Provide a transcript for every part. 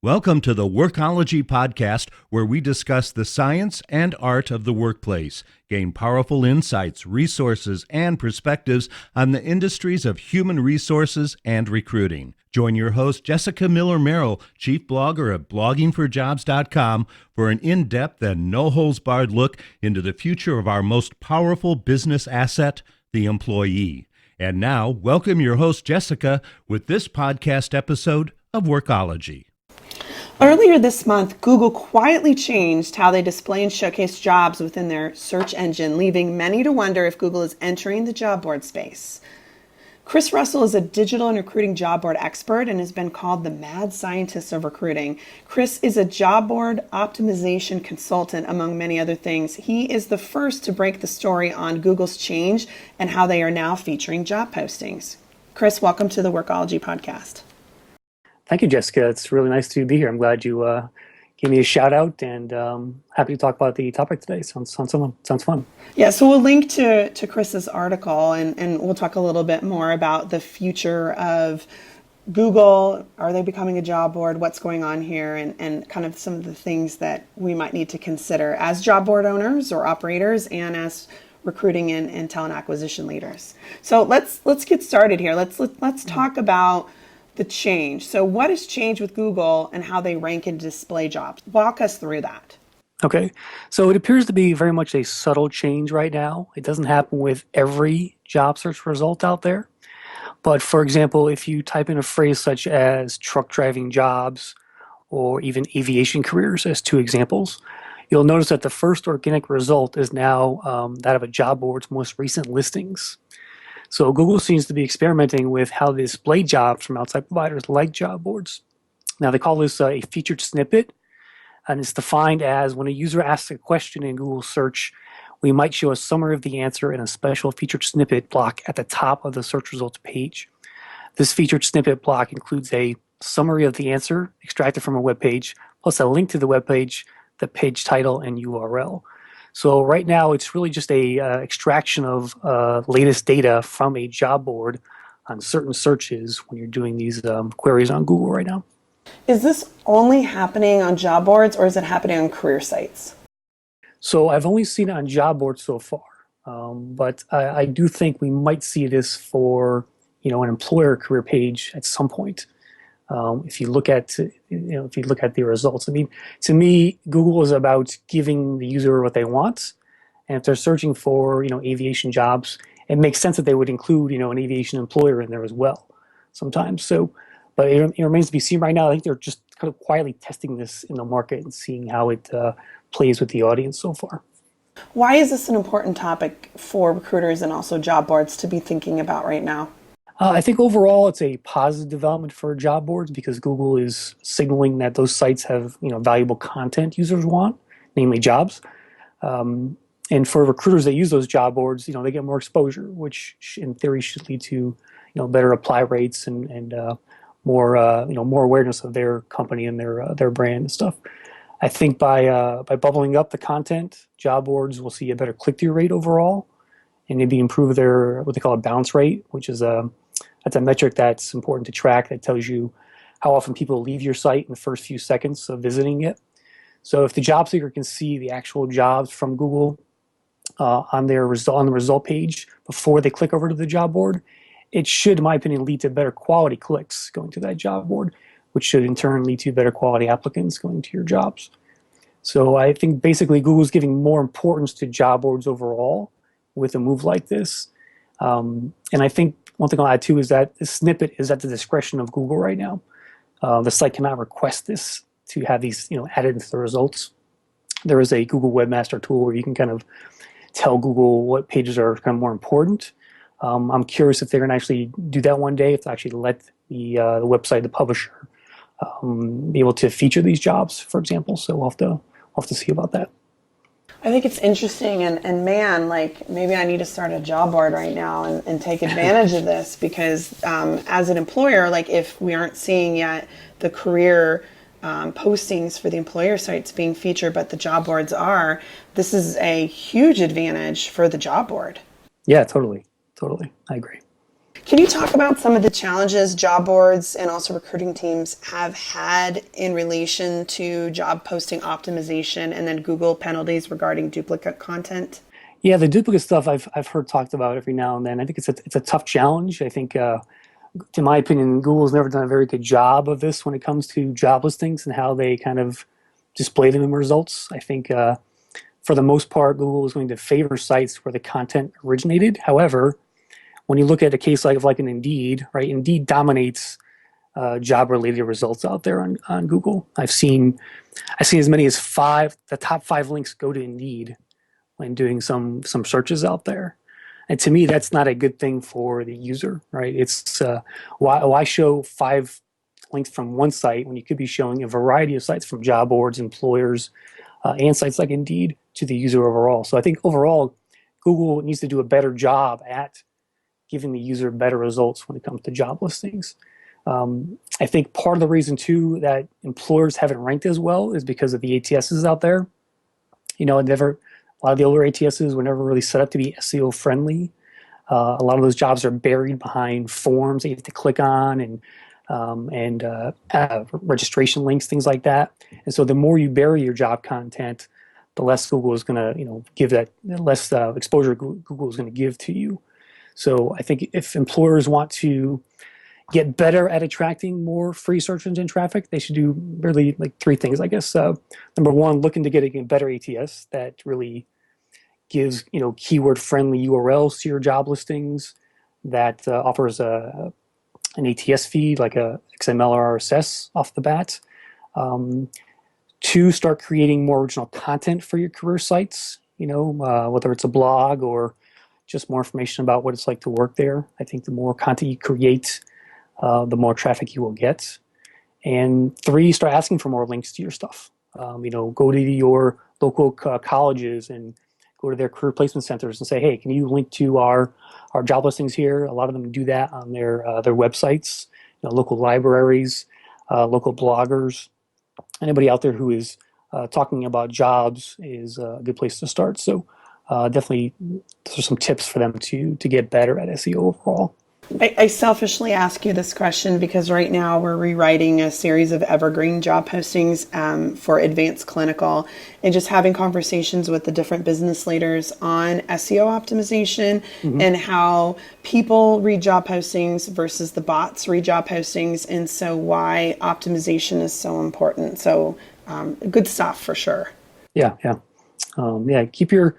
Welcome to the Workology podcast, where we discuss the science and art of the workplace, gain powerful insights, resources, and perspectives on the industries of human resources and recruiting. Join your host, Jessica Miller-Merrill, chief blogger at bloggingforjobs.com, for an in-depth and no-holds-barred look into the future of our most powerful business asset, the employee. And now, welcome your host, Jessica, with this podcast episode of Workology. Earlier this month, Google quietly changed how they display and showcase jobs within their search engine, leaving many to wonder if Google is entering the job board space. Chris Russell is a digital and recruiting job board expert and has been called the mad scientist of recruiting. Chris is a job board optimization consultant, among many other things. He is the first to break the story on Google's change and how they are now featuring job postings. Chris, welcome to the Workology podcast. Thank you, Jessica. It's really nice to be here. I'm glad you gave me a shout out, and happy to talk about the topic today. Sounds fun. Yeah, so we'll link to Chris's article, and we'll talk a little bit more about the future of Google. Are they becoming a job board? What's going on here? And kind of some of the things that we might need to consider as job board owners or operators and as recruiting and talent acquisition leaders. So let's get started here. Let's talk about the change. So what has changed with Google and how they rank and display jobs? Walk us through that. Okay, so it appears to be very much a subtle change right now. It doesn't happen with every job search result out there. But for example, if you type in a phrase such as truck driving jobs or even aviation careers as two examples, you'll notice that the first organic result is now that of a job board's most recent listings. So Google seems to be experimenting with how they display jobs from outside providers like job boards. Now they call this a featured snippet, and it's defined as when a user asks a question in Google search, we might show a summary of the answer in a special featured snippet block at the top of the search results page. This featured snippet block includes a summary of the answer extracted from a web page, plus a link to the web page, the page title, and URL. So right now, it's really just a extraction of latest data from a job board on certain searches when you're doing these queries on Google right now. Is this only happening on job boards or is it happening on career sites? So I've only seen it on job boards so far, but I do think we might see this for an employer career page at some point. If you look at the results, I mean, to me, Google is about giving the user what they want, and if they're searching for aviation jobs, it makes sense that they would include an aviation employer in there as well sometimes. So, but it remains to be seen right now. I think they're just kind of quietly testing this in the market and seeing how it plays with the audience so far. Why is this an important topic for recruiters and also job boards to be thinking about right now? I think overall it's a positive development for job boards because Google is signaling that those sites have valuable content users want, namely jobs. And for recruiters that use those job boards, they get more exposure, which in theory should lead to better apply rates and more awareness of their company and their brand and stuff. I think by bubbling up the content, job boards will see a better click-through rate overall, and maybe improve their what they call a bounce rate, which is that's a metric that's important to track that tells you how often people leave your site in the first few seconds of visiting it. So if the job seeker can see the actual jobs from Google on the result page before they click over to the job board, it should, in my opinion, lead to better quality clicks going to that job board, which should in turn lead to better quality applicants going to your jobs. So I think basically Google's giving more importance to job boards overall with a move like this. And I think one thing I'll add too is that the snippet is at the discretion of Google right now. The site cannot request this to have these added into the results. There is a Google Webmaster tool where you can kind of tell Google what pages are kind of more important. I'm curious if they're going to actually do that one day, if they actually let the website, the publisher, be able to feature these jobs, for example. So we'll have to see about that. I think it's interesting, and man, like maybe I need to start a job board right now and take advantage of this because as an employer, like if we aren't seeing yet the career postings for the employer sites being featured, but the job boards are, this is a huge advantage for the job board. Yeah, totally. I agree. Can you talk about some of the challenges job boards and also recruiting teams have had in relation to job posting optimization and then Google penalties regarding duplicate content? Yeah, the duplicate stuff I've heard talked about every now and then. I think it's a tough challenge. I think, in my opinion, Google's never done a very good job of this when it comes to job listings and how they kind of display them in results. I think for the most part, Google is going to favor sites where the content originated. However, when you look at a case like an Indeed, right? Indeed dominates job-related results out there on Google. I've seen as many as the top five links go to Indeed when doing some searches out there. And to me, that's not a good thing for the user, right? It's why show five links from one site when you could be showing a variety of sites from job boards, employers, and sites like Indeed to the user overall. So I think overall, Google needs to do a better job at giving the user better results when it comes to job listings. I think part of the reason too that employers haven't ranked as well is because of the ATSs out there. A lot of the older ATSs were never really set up to be SEO friendly. A lot of those jobs are buried behind forms that you have to click on and registration links, things like that. And so the more you bury your job content, the less Google is going to, give that less exposure Google is going to give to you. So I think if employers want to get better at attracting more free search engine traffic, they should do really like three things, I guess. Number one, looking to get a better ATS that really gives keyword friendly URLs to your job listings, that offers an ATS feed like a XML or RSS off the bat. Two, start creating more original content for your career sites. Whether it's a blog or just more information about what it's like to work there. I think the more content you create, the more traffic you will get. And three, start asking for more links to your stuff. Go to your local colleges and go to their career placement centers and say, hey, can you link to our job listings here? A lot of them do that on their websites, local libraries, local bloggers. Anybody out there who is talking about jobs is a good place to start. So definitely, those are some tips for them to get better at SEO overall. I selfishly ask you this question because right now we're rewriting a series of evergreen job postings for advanced clinical and just having conversations with the different business leaders on SEO optimization and how people read job postings versus the bots read job postings, and so why optimization is so important. So good stuff for sure. Yeah. Keep your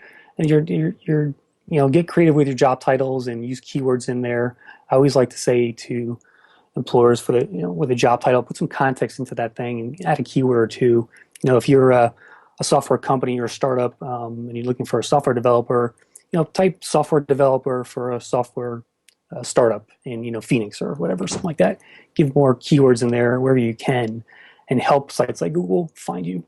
get creative with your job titles and use keywords in there. I always like to say to employers with a job title, put some context into that thing and add a keyword or two. If you're a software company or a startup and you're looking for a software developer, type software developer for a software startup in Phoenix or whatever, something like that. Give more keywords in there wherever you can and help sites like Google find you.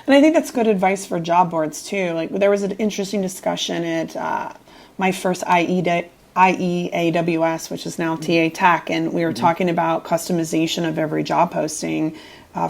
And I think that's good advice for job boards too. Like there was an interesting discussion at my first IEAWS, which is now TA Tech, and we were talking about customization of every job posting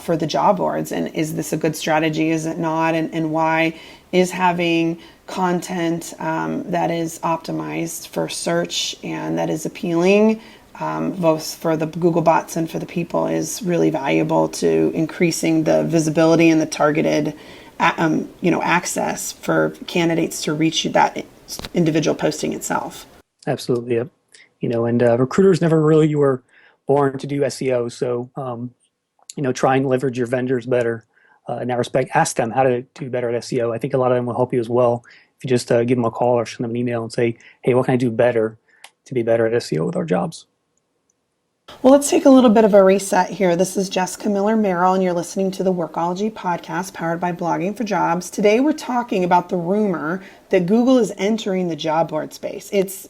for the job boards. And is this a good strategy? Is it not? And why is having content that is optimized for search and that is appealing both for the Google bots and for the people is really valuable to increasing the visibility and the targeted access for candidates to reach that individual posting itself. Absolutely, yep. And recruiters never really were born to do SEO, so try and leverage your vendors better in that respect. Ask them how to do better at SEO. I think a lot of them will help you as well if you just give them a call or send them an email and say, hey, what can I do better to be better at SEO with our jobs? Well, let's take a little bit of a reset here. This is Jessica Miller-Merrill, and you're listening to the Workology podcast powered by Blogging for Jobs. Today, we're talking about the rumor that Google is entering the job board space. It's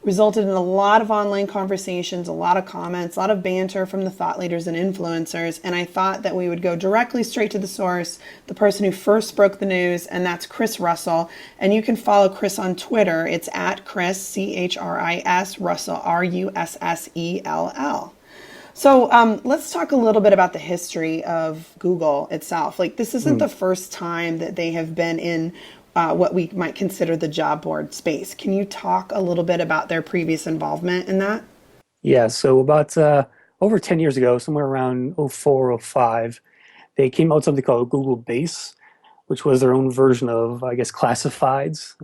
resulted in a lot of online conversations, a lot of comments, a lot of banter from the thought leaders and influencers, and I thought that we would go directly straight to the source, the person who first broke the news, and that's Chris Russell. And you can follow Chris on Twitter. It's at Chris, CHRIS, Russell, RUSSELL. So let's talk a little bit about the history of Google itself. Like, this isn't the first time that they have been in what we might consider the job board space. Can you talk a little bit about their previous involvement in that? Yeah, so about over 10 years ago, somewhere around '04, '05, they came out with something called Google Base, which was their own version of, I guess, classifieds.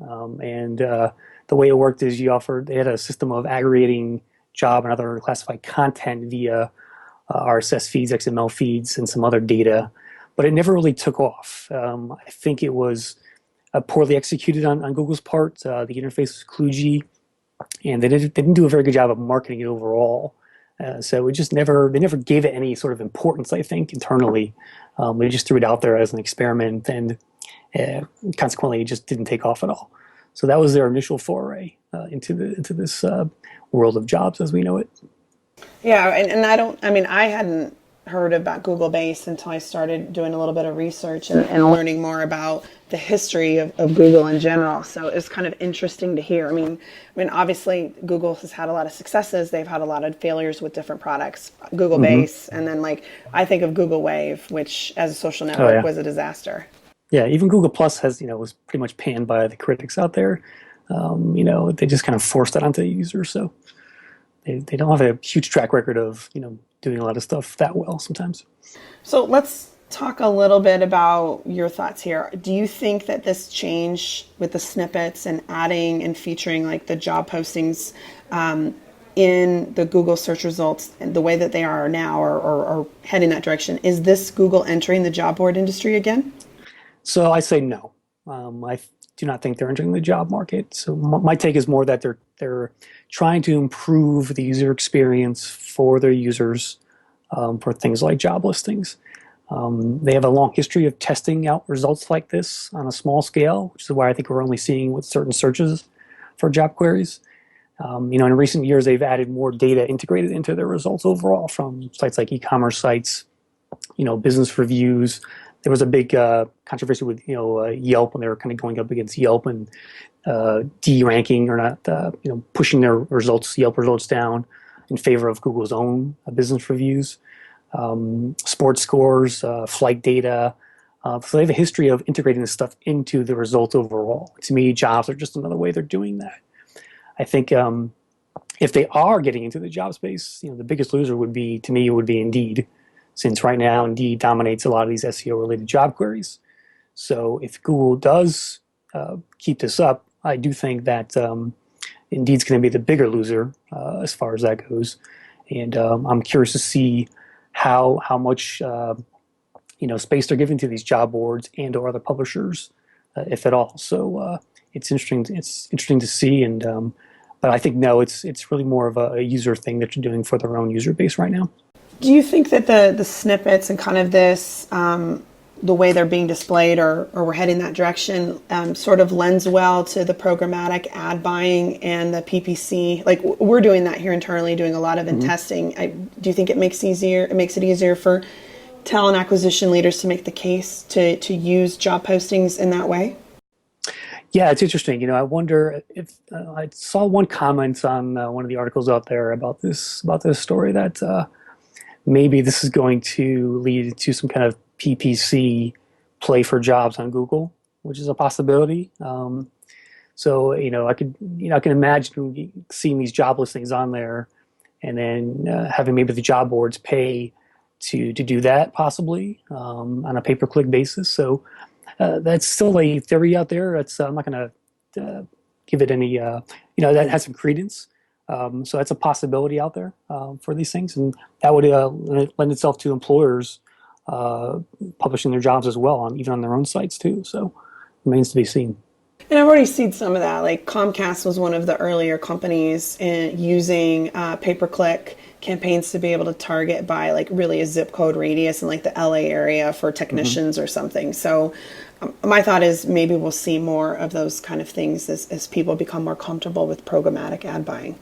And the way it worked is they had a system of aggregating job and other classified content via RSS feeds, XML feeds, and some other data, but it never really took off. I think it was poorly executed on Google's part. The interface was kludgy, and they didn't do a very good job of marketing it overall. So it just they never gave it any sort of importance, I think, internally. They just threw it out there as an experiment, and consequently, it just didn't take off at all. So that was their initial foray into this world of jobs as we know it. Yeah, and I hadn't heard about Google Base until I started doing a little bit of research and learning more about the history of Google in general. So it's kind of interesting to hear. Obviously Google has had a lot of successes. They've had a lot of failures with different products. Google Base, and then I think of Google Wave, which as a social network was a disaster. Yeah, even Google Plus was pretty much panned by the critics out there. They just kind of forced that onto the users. So they don't have a huge track record of, doing a lot of stuff that well sometimes. So let's talk a little bit about your thoughts here. Do you think that this change with the snippets and adding and featuring the job postings in the Google search results and the way that they are now or heading that direction, is this Google entering the job board industry again? So I say no. I do not think they're entering the job market. So my take is more that they're trying to improve the user experience for their users for things like job listings. They have a long history of testing out results like this on a small scale, which is why I think we're only seeing with certain searches for job queries. In recent years, they've added more data integrated into their results overall from sites like e-commerce sites, business reviews. There was a big controversy with Yelp when they were kind of going up against Yelp and de-ranking or not pushing their Yelp results down in favor of Google's own business reviews, sports scores, flight data. So they have a history of integrating this stuff into the results overall. To me, jobs are just another way they're doing that. I think if they are getting into the job space, the biggest loser would be Indeed, since right now Indeed dominates a lot of these SEO-related job queries. So if Google does keep this up, I do think that Indeed's going to be the bigger loser as far as that goes. And I'm curious to see how much space they're giving to these job boards and or other publishers, if at all. So it's interesting. It's interesting to see. And but I think no, it's really more of a user thing that you're doing for their own user base right now. Do you think that the snippets and kind of this, the way they're being displayed or we're heading that direction sort of lends well to the programmatic ad buying and the PPC? We're doing that here internally, doing a lot of testing. Do you think it makes it easier for talent acquisition leaders to make the case to use job postings in that way? Yeah, it's interesting. I wonder if I saw one comment on one of the articles out there about this story that maybe this is going to lead to some kind of PPC play for jobs on Google, which is a possibility. So I can imagine seeing these job listings on there, and then having maybe the job boards pay to do that possibly on a pay-per-click basis. So that's still a theory out there. I'm not going to give it any that has some credence. So that's a possibility out there for these things, and that would lend itself to employers publishing their jobs as well, even on their own sites too. So remains to be seen. And I've already seen some of that. Comcast was one of the earlier companies in using pay-per-click campaigns to be able to target by really a zip code radius in the LA area for technicians or something. So my thought is maybe we'll see more of those kind of things as people become more comfortable with programmatic ad buying.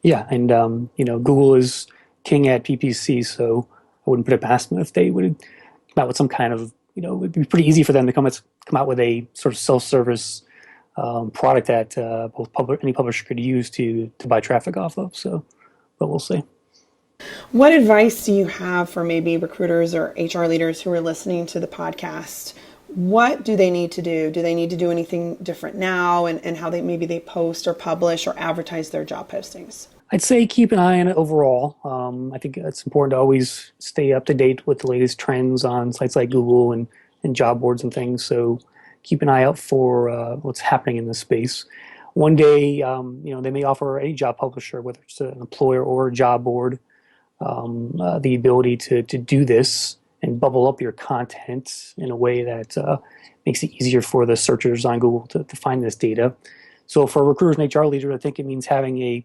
Yeah, and Google is king at PPC, so I wouldn't put it past them if they would come out with some kind of, it would be pretty easy for them to come out with a sort of self-service product that any publisher could use to buy traffic off of. So, but we'll see. What advice do you have for maybe recruiters or HR leaders who are listening to the podcast? What do they need to do? Do they need to do anything different now and how they post or publish or advertise their job postings? I'd say keep an eye on it overall. I think it's important to always stay up to date with the latest trends on sites like Google and job boards and things. So keep an eye out for what's happening in this space. One day, they may offer any job publisher, whether it's an employer or a job board, the ability to do this and bubble up your content in a way that makes it easier for the searchers on Google to find this data. So for recruiters and HR leaders, I think it means having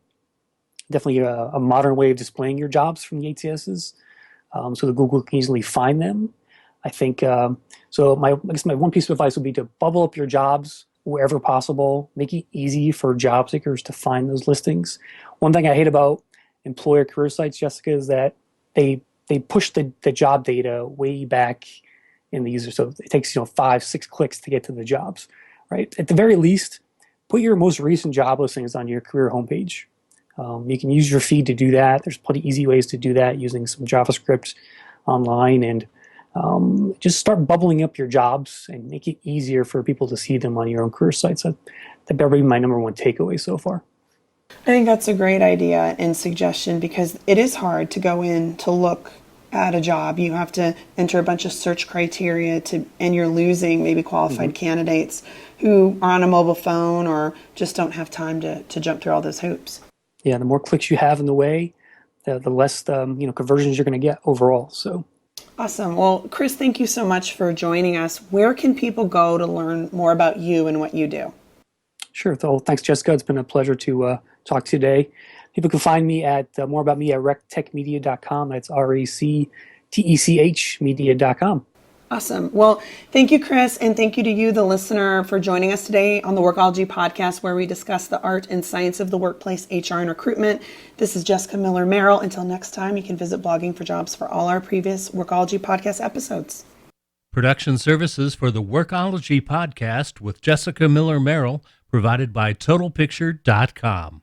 definitely a modern way of displaying your jobs from the ATSs, so that Google can easily find them. I think so. I guess my one piece of advice would be to bubble up your jobs wherever possible. Make it easy for job seekers to find those listings. One thing I hate about employer career sites, Jessica, is that they push the job data way back in the user. So it takes 5-6 clicks to get to the jobs. Right. At the very least, put your most recent job listings on your career homepage. You can use your feed to do that. There's plenty of easy ways to do that using some JavaScript online, and just start bubbling up your jobs and make it easier for people to see them on your own career sites. That'd probably be my number one takeaway so far. I think that's a great idea and suggestion, because it is hard to go in to look at a job. You have to enter a bunch of search criteria and you're losing maybe qualified candidates who are on a mobile phone or just don't have time to jump through all those hoops. Yeah, the more clicks you have in the way, the less conversions you're going to get overall. So awesome. Well, Chris, thank you so much for joining us. Where can people go to learn more about you and what you do? Sure. So thanks, Jessica. It's been a pleasure to talk today. People can find me at more about me at rectechmedia.com. That's RECTECH media.com. Awesome. Well, thank you, Chris, and thank you to you, the listener, for joining us today on the Workology podcast, where we discuss the art and science of the workplace, HR, and recruitment. This is Jessica Miller-Merrill. Until next time, you can visit Blogging for Jobs for all our previous Workology podcast episodes. Production services for the Workology podcast with Jessica Miller-Merrill provided by TotalPicture.com.